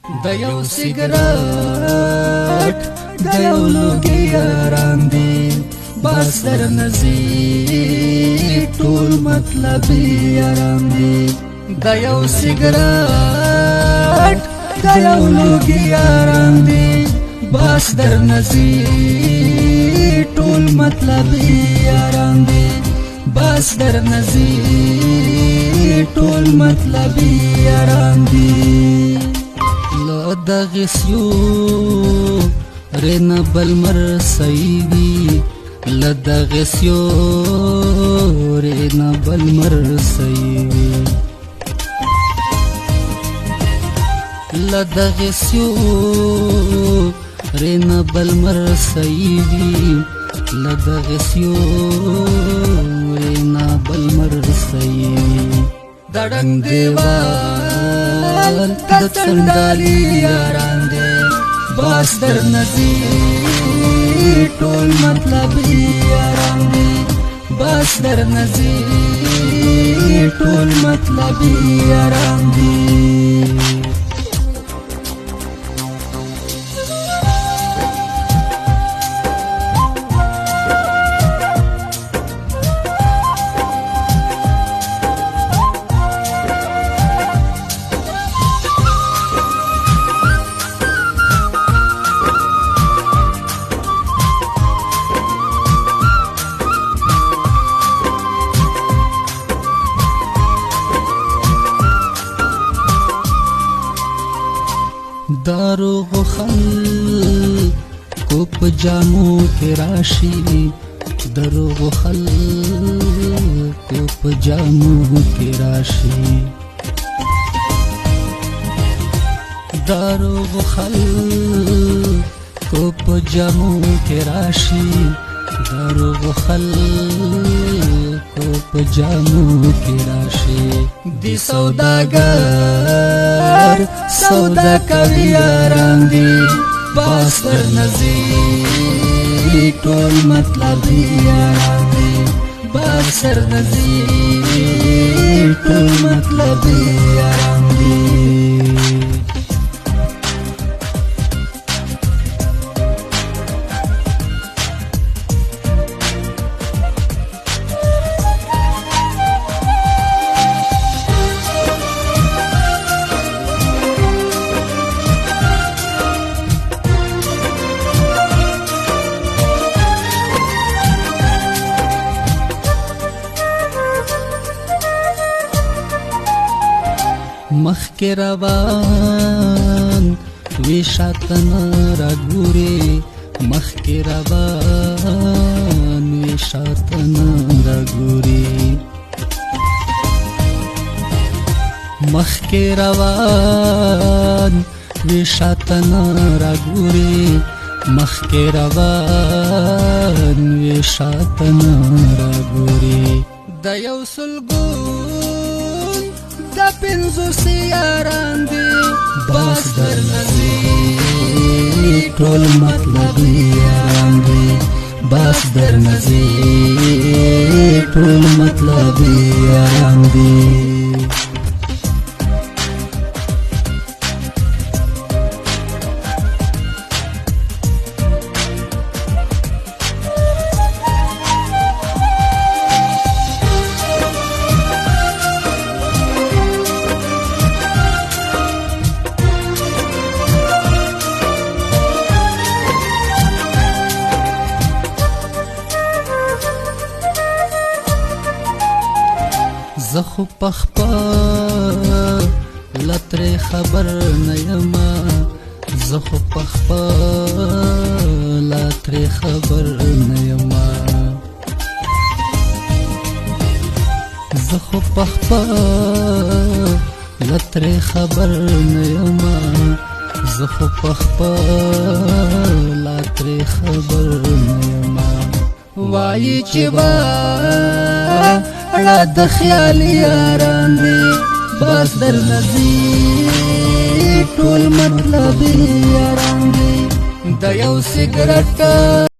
د یو سیګریټ د یو لوګي یاران دي بس در نزي ټول مطلب یاران دي د یو سیګریټ د یو لوګي یاران دي بس در نزي ټول مطلب یاران دي بس در نزي ټول مطلب یاران دي دغه سیو رنا بلمر سیدی لدغه سیو رنا بلمر سیدی لدغه سیو رنا بلمر سیدی لدغه سیو رنا بلمر سیدی دړنګ دیوال د چندالي یاران دي بس در نزي ټول مطلب یاران دي بس در نزي ټول مطلب یاران دي داروغ خل کو پجامو کې راشي دروغ خل کو پجامو کې راشي داروغ خل کو پجامو کې راشي داروغ خل کو پجامو کې راشي دی سوداګر سودا کوي یاران دي بس در نزي ټول مطلب یاران دي بس در نزي ټول مطلب یاران دي مخکې روان وی شاتن را ګوري مخکې روان وی شاتن را ګوري مخکې روان وی شاتن را ګوري مخکې روان وی شاتن را ګوري د یو سلګو دا پنځو سیاران دي بس در نزي ټول مطلب یاران دي بس در نزي ټول مطلب یاران دي زخو پخپا لتر خبر نیما زخو پخپا لتر خبر نیما زخو پخپا لتر خبر نیما زخو پخپا لتر خبر نیما وای چې با اړه د خیال یاران دي بس در نزي ټول مطلب یاران دي د یو سیګریټ